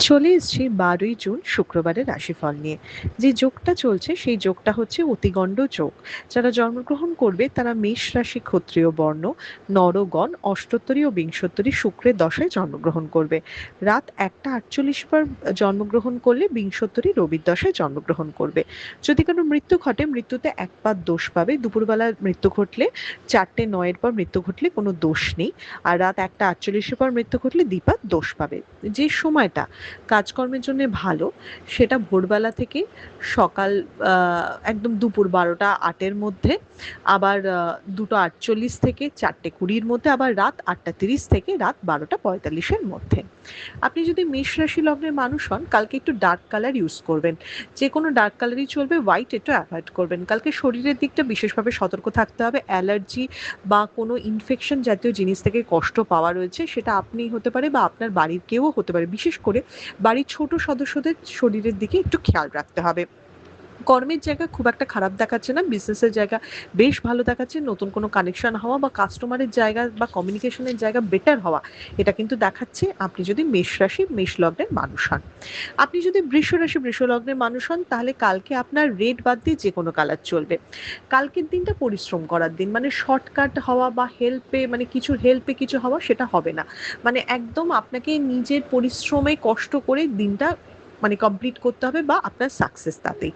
চলে এসেছি ১২ই জুন শুক্রবারের রাশিফল নিয়ে। যে যোগটা চলছে সেই যোগটা হচ্ছে অতিগণ্ড যোগ। যারা জন্মগ্রহণ করবে তারা মেষ রাশি ক্ষত্রিয় বর্ণ, নরগণ অষ্টোত্তরী ও বিংশোত্তরী শুক্রের দশায় জন্মগ্রহণ করবে। রাত ১টা ৪৮ পর জন্মগ্রহণ করলে বিংশোত্তরী রবির দশায় জন্মগ্রহণ করবে। যদি কোনো মৃত্যু ঘটে মৃত্যুতে এক পাত দোষ পাবে। দুপুরবেলা মৃত্যু ঘটলে ৪টে ৯ পর মৃত্যু ঘটলে কোনো দোষ নেই। আর রাত ১টা ৪৮ পর মৃত্যু ঘটলে দ্বিপাত দোষ পাবে। যে সময়টা কাজকর্মের জন্য ভালো সেটা ভোরবেলা থেকে সকাল একদম দুপুর ১২টা ৮ মধ্যে, আবার ২টো ৪৮ থেকে ৪টে ২০ মধ্যে, আবার রাত ৮টা ৩০ থেকে রাত ১২টা ৪৫ মধ্যে। আপনি যদি মেষ রাশি লগ্নের মানুষ হন কালকে একটু ডার্ক কালার ইউজ করবেন। যে কোনো ডার্ক কালারই চলবে, হোয়াইট একটু অ্যাভয়েড করবেন। কালকে শরীরের দিকটা বিশেষভাবে সতর্ক থাকতে হবে। অ্যালার্জি বা কোনো ইনফেকশন জাতীয় জিনিস থেকে কষ্ট পাওয়া রয়েছে সেটা আপনিই হতে পারে বা আপনার বাড়ির কেউও হতে পারে। বিশেষ করে বাড়ির ছোট সদস্যদের শরীরের দিকে একটু খেয়াল রাখতে হবে। কর্মের জায়গা খুব একটা খারাপ দেখাচ্ছে না, বিজনেসের জায়গা বেশ ভালো দেখাচ্ছে। নতুন কোনো কানেকশন হওয়া বা কাস্টমারের জায়গা বা কমিউনিকেশনের জায়গা বেটার হওয়া এটা কিন্তু দেখাচ্ছে আপনি যদি মেষ রাশি মেষ লগ্নের মানুষ হন। আপনি যদি বৃষ রাশি বৃষ লগ্নের মানুষ হন তাহলে কালকে আপনার রেড বাদ দিয়ে যে কোনো কালার চলবে। কালকের দিনটা পরিশ্রম করার দিন, মানে শর্টকাট হওয়া বা হেল্পে কিছু হওয়া সেটা হবে না। মানে একদম আপনাকে নিজের পরিশ্রমে কষ্ট করে দিনটা মানে কমপ্লিট করতে হবে বা আপনার সাকসেস তাতেই।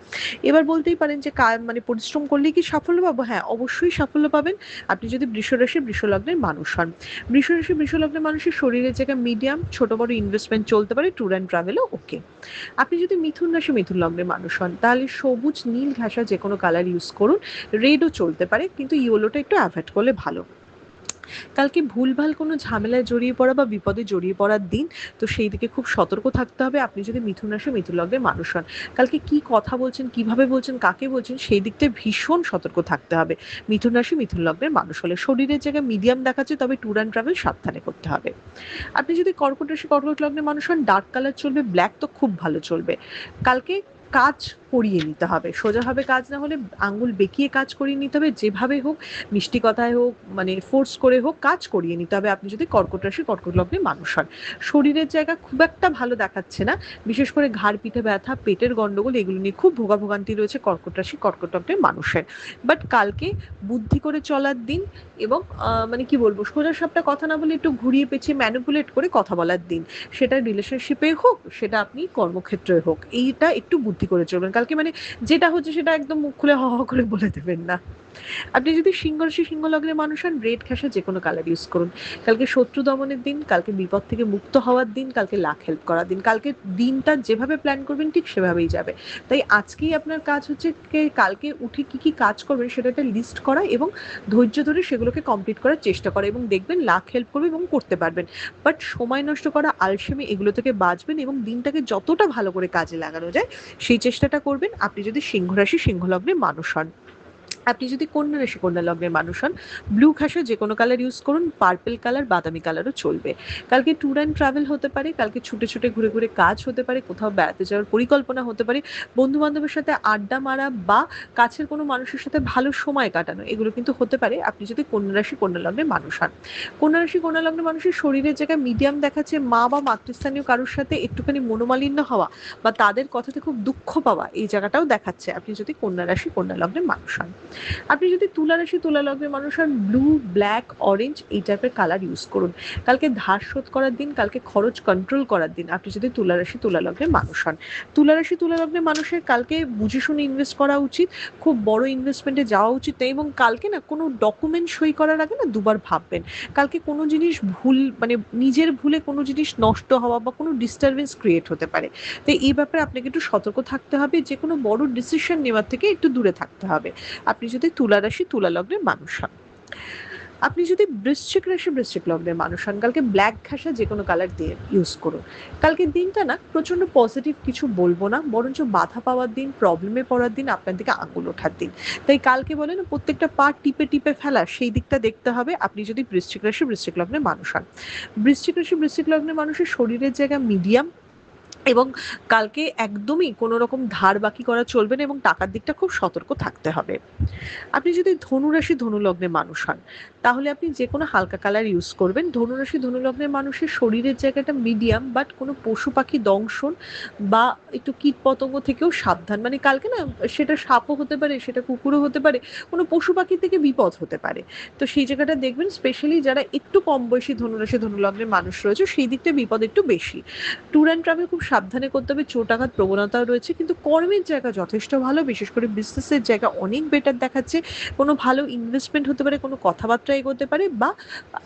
এবার বলতেই পারেন যে মানে পরিশ্রম করলেই কি সাফল্য পাবো? হ্যাঁ, অবশ্যই সাফল্য পাবেন আপনি যদি বৃষ রাশি বৃষ লগ্নের মানুষ হন। বৃষ রাশি বৃষ লগ্নের মানুষের শরীরের জায়গায় মিডিয়াম, ছোট বড় ইনভেস্টমেন্ট চলতে পারে, ট্যুর অ্যান্ড ট্রাভেলও ওকে। আপনি যদি মিথুন রাশি মিথুন লগ্নের মানুষ হন তাহলে সবুজ নীল ঘাসা যে কোনো কালার ইউজ করুন। রেডও চলতে পারে কিন্তু ইয়েলোটা একটু অ্যাভয়েড করলে ভালো। কালকে ভুলভাল কোনো ঝামেলায় জড়িয়ে পড়া বা বিপদে জড়িয়ে পড়ার দিন, তো সেই দিকে খুব সতর্ক থাকতে হবে। আপনি যদি মিথুন রাশি মিথুন লগ্নের মানুষ হন কালকে কি কথা বলছেন, কিভাবে বলছেন, কাকে বলছেন সেই দিকতে ভীষণ সতর্ক থাকতে হবে মিথুন রাশি মিথুন লগ্নের মানুষ হলে। শরীরের জায়গায় মিডিয়াম দেখাচ্ছে, তবে ট্যুর অ্যান্ড ট্রাভেল সাবধানে করতে হবে। আপনি যদি কর্কট রাশি কর্কট লগ্নের মানুষ হন ডার্ক কালার চলবে, ব্ল্যাক তো খুব ভালো চলবে। কালকে কাজ করিয়ে নিতে হবে, সোজাভাবে কাজ না হলে আঙ্গুল বেঁকিয়ে কাজ করিয়ে নিতে হবে। যেভাবে হোক, মিষ্টি কথায় হোক, মানে ফোর্স করে হোক কাজ করিয়ে নিতে হবে আপনি যদি কর্কট রাশি কর্কট লগ্নের মানুষ হন। শরীরের জায়গা খুব একটা ভালো দেখাচ্ছে না, বিশেষ করে ঘাড় পিঠে ব্যথা, পেটের গন্ডগোল এগুলো নিয়ে খুব ভোগাভোগান্তি রয়েছে কর্কট রাশি কর্কট লগ্নের মানুষের। বাট কালকে বুদ্ধি করে চলার দিন এবং মানে কি বলবো, সোজা সাপটা কথা না বলে একটু ঘুরিয়ে পেঁচিয়ে ম্যানিপুলেট করে কথা বলার দিন। সেটা রিলেশনশিপে হোক, সেটা আপনি কর্মক্ষেত্রে হোক, এইটা একটু বুদ্ধি করে চলবেন কালকে। মানে যেটা হচ্ছে সেটা একদম মুখ খুলে হ হ করে বলে দেবেন না। আপনি যদি সিংহ রাশি সিংহ লগ্নের মানুষ হন রেড ঘাসা যে কোনো কালার ইউজ করুন। কালকে শত্রু দমনের দিন, কালকে বিপদ থেকে মুক্ত হওয়ার দিন, কালকে লাখ হেল্প করার দিন। কালকে দিনটা যেভাবে প্ল্যান করবেন ঠিক সেভাবেই যাবে। তাই আজকেই আপনার কাজ হচ্ছে কালকে উঠে কি কি কাজ করবেন সেটা একটা লিস্ট করা এবং ধৈর্য ধরে সেগুলোকে কমপ্লিট করার চেষ্টা করা, এবং দেখবেন লাখ হেল্প করবে এবং করতে পারবেন। বাট সময় নষ্ট করা, আলসেমি এগুলো থেকে বাঁচবেন এবং দিনটাকে যতটা ভালো করে কাজে লাগানো যায় সেই চেষ্টাটা করবেন আপনি যদি সিংহ রাশি সিংহ লগ্নের মানুষ হন। আপনি যদি কন্যা রাশি কন্যা লগ্নের মানুষ হন ব্লু ঘাসে যে কোনো কালার ইউজ করুন, পার্পেল কালার বাদামি কালারও চলবে। কালকে ট্যুর অ্যান্ড ট্রাভেল হতে পারে, কালকে ছুটে ছুটে ঘুরে ঘুরে কাজ হতে পারে, কোথাও বেড়াতে যাওয়ার পরিকল্পনা হতে পারে, বন্ধু বান্ধবের সাথে আড্ডা মারা বা কাছের কোনো মানুষের সাথে ভালো সময় কাটানো এগুলো কিন্তু হতে পারে আপনি যদি কন্যা রাশি কন্যা লগ্নের মানুষ হন। কন্যা রাশি কন্যা লগ্নের মানুষের শরীরের জায়গায় মিডিয়াম দেখাচ্ছে, মা বা মাতৃস্থানীয় কারোর সাথে একটুখানি মনোমালিন্য হওয়া বা তাদের কথাতে খুব দুঃখ পাওয়া এই জায়গাটাও দেখাচ্ছে আপনি যদি কন্যা রাশি কন্যা লগ্নের মানুষ হন। আপনি যদি তুলা রাশি তুলা লগ্নের মানুষ হন ব্লু, ব্ল্যাক, অরেঞ্জ এই টাইপের কালার ইউজ করুন। কালকে ধার শোধ করার দিন, কালকে খরচ কন্ট্রোল করার দিন আপনি যদি তুলা রাশি তুলা লগ্নের মানুষ হন। তুলা রাশি তুলা লগ্নের মানুষের কালকে বুঝে শুনে ইনভেস্ট করা উচিত, খুব বড় ইনভেস্টমেন্টে যাওয়া উচিত না, এবং কালকে না কোনো ডকুমেন্ট সই করার আগে না দুবার ভাববেন। কালকে কোনো জিনিস ভুল, মানে নিজের ভুলে কোনো জিনিস নষ্ট হওয়া বা কোনো ডিস্টারবেন্স ক্রিয়েট হতে পারে। তো এই ব্যাপারে আপনাকে একটু সতর্ক থাকতে হবে, যে কোনো বড় ডিসিশন নেওয়ার থেকে একটু দূরে থাকতে হবে আপনি যদি তুলা রাশি তুলা লগ্নের মানুষ হন। আপনি যদি বৃশ্চিক রাশি বৃশ্চিক লগ্নের মানুষ হন কালকে ব্ল্যাক ঘাসা যে কোনো কালার দিয়ে ইউজ করুন। কালকের দিনটা না প্রচন্ড পজিটিভ কিছু বলবো না, বরঞ্চ বাধা পাওয়ার দিন, প্রবলেমে পড়ার দিন, আপনার দিকে আঙুল ওঠার দিন। তাই কালকে বলে না প্রত্যেকটা পা টিপে টিপে ফেলা, সেই দিকটা দেখতে হবে আপনি যদি বৃশ্চিক রাশি বৃশ্চিক লগ্নের মানুষ হন। বৃশ্চিক রাশি বৃশ্চিক লগ্নের মানুষের শরীরের জায়গা মিডিয়াম, এবং কালকে একদমই কোনো রকম ধার বাকি করা চলবে না এবং টাকার দিকটা খুব সতর্ক থাকতে হবে। আপনি যদি ধনুরাশি ধনুলগ্নের মানুষ হন, তাহলে আপনি যে কোনো হালকা কালার ইউজ করবেন। ধনুরাশি ধনুলগ্নের মানুষের শরীরের জায়গাটা মিডিয়াম, বাট কোনো পশু পাখি দংশন বা একটু কীটপতঙ্গ থেকেও সাবধান। মানে কালকে না, সেটা সাপও হতে পারে, সেটা কুকুরও হতে পারে, কোনো পশু পাখি থেকে বিপদ হতে পারে। তো সেই জায়গাটা দেখবেন, স্পেশালি যারা একটু কম বয়সী ধনুরাশি ধনুলগ্নের মানুষ রয়েছে, সেই দিক থেকে বিপদ একটু বেশি। ট্যুর অ্যান্ড ট্রাভেল খুব সাবধানে করতে হবে, চোট আঘাত প্রবণতাও রয়েছে, কিন্তু কর্মের জায়গা যথেষ্ট ভালো, বিশেষ করে বিজনেসের জায়গা অনেক বেটার দেখাচ্ছে। কোনো ভালো ইনভেস্টমেন্ট হতে পারে, কোনো কথাবার্তা এগোতে পারে, বা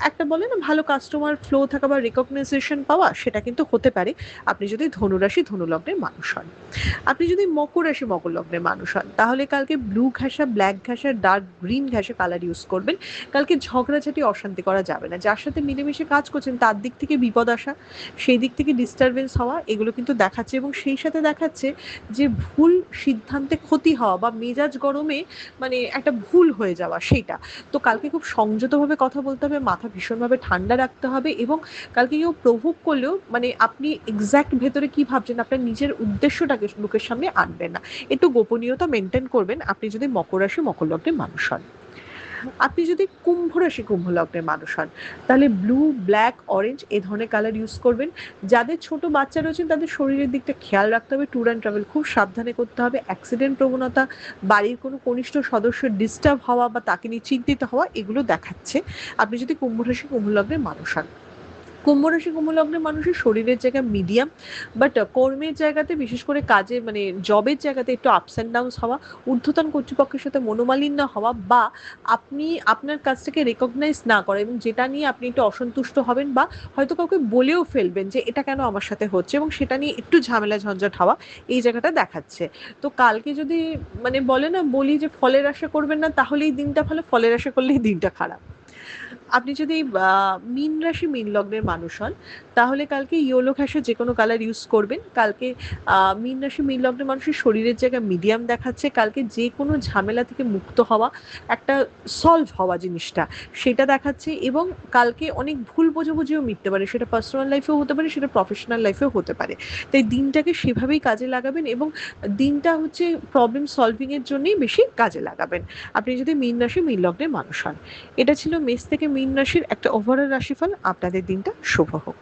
একটা বলে না ভালো কাস্টমার ফ্লো থাকা বা রেকগনাইজেশন পাওয়া, সেটা কিন্তু হতে পারে আপনি যদি ধনুরাশি ধনুলগ্নের মানুষ হন। আপনি যদি মকর রাশি মকর লগ্নের মানুষ হন, তাহলে কালকে ব্লু ঘাসা, ব্ল্যাক ঘাসা, ডার্ক গ্রিন ঘাসা কালার ইউজ করবেন। কালকে ঝগড়াঝাটি অশান্তি করা যাবে না। যার সাথে মিলেমিশে কাজ করছেন তার দিক থেকে বিপদ আসা, সেই দিক থেকে ডিস্টারবেন্স হওয়া, এগুলো কিন্তু দেখাচ্ছে। এবং সেই সাথে দেখাচ্ছে যে ভুল সিদ্ধান্তে ক্ষতি হওয়া বা মেজাজ গরমে মানে একটা ভুল হয়ে যাওয়া, সেইটা। তো কালকে খুব সংযতভাবে কথা বলতে হবে, মাথা ভীষণভাবে ঠান্ডা রাখতে হবে, এবং কালকে কেউ প্রভোগ করলেও মানে আপনি এক্স্যাক্ট ভেতরে কি ভাবছেন, আপনার নিজের উদ্দেশ্যটাকে লোকের সামনে আনবেন না। একটু গোপনীয়তা মেনটেন করবেন আপনি যদি মকর রাশি মকর লগ্নের মানুষ হন। আপনি যদি কুম্ভ রাশি কুম্ভ লগ্নের মানুষ হন, তাহলে ব্লু, ব্ল্যাক, অরেঞ্জ এই ধরনের কালার ইউজ করবেন। যাদের ছোট বাচ্চা রয়েছেন তাদের শরীরের দিকটা খেয়াল রাখতে হবে, ট্যুর অ্যান্ড ট্রাভেল খুব সাবধানে করতে হবে। অ্যাক্সিডেন্ট প্রবণতা, বাড়ির কোনো কনিষ্ঠ সদস্যের ডিস্টার্ব হওয়া বা তাকে নিয়ে চিন্তিত হওয়া, এগুলো দেখাচ্ছে আপনি যদি কুম্ভ রাশি কুম্ভ লগ্নের মানুষ হন। কুম্ভ রাশি কুম্ভ লগ্নের মানুষের শরীরের জায়গা মিডিয়াম, বাট কর্মের জায়গাতে, বিশেষ করে কাজে মানে জবের জায়গাতে একটু আপস অ্যান্ড ডাউনস হওয়া, ঊর্ধ্বতন কর্তৃপক্ষের সাথে মনোমালিন্য হওয়া, বা আপনি আপনার কাজটাকে রেকগনাইজ না করা, এবং যেটা নিয়ে আপনি একটু অসন্তুষ্ট হবেন বা হয়তো কাউকে বলেও ফেলবেন যে এটা কেন আমার সাথে হচ্ছে, এবং সেটা নিয়ে একটু ঝামেলা ঝঞ্ঝাট হওয়া, এই জায়গাটা দেখাচ্ছে। তো কালকে যদি মানে বলে না, বলি যে ফলের আশা করবেন না তাহলেই দিনটা ভালো, ফলের আশা করলেই দিনটা খারাপ। আপনি যদি মীন রাশি মীন লগ্নের মানুষ হন, তাহলে কালকে ইয়েলো ঘাসের যে কোনো কালার ইউজ করবেন। কালকে মীন রাশি মীন লগ্নের মানুষের শরীরের জায়গা মিডিয়াম দেখাচ্ছে। কালকে যে কোনো ঝামেলা থেকে মুক্ত হওয়া, একটা সলভ হওয়া জিনিসটা, সেটা দেখাচ্ছে। এবং কালকে অনেক ভুল বোঝাবুঝিও মিটতে পারে, সেটা পার্সোনাল লাইফেও হতে পারে, সেটা প্রফেশনাল লাইফেও হতে পারে। তাই দিনটাকে সেভাবেই কাজে লাগাবেন, এবং দিনটা হচ্ছে প্রবলেম সলভিং এর জন্যই বেশি কাজে লাগাবেন আপনি যদি মীন রাশি মীন লগ্নের মানুষ হন। এটা ছিল মেষ থেকে মীন রাশির একটা ওভারঅল রাশিফল। আপনাদের দিনটা শুভ হোক।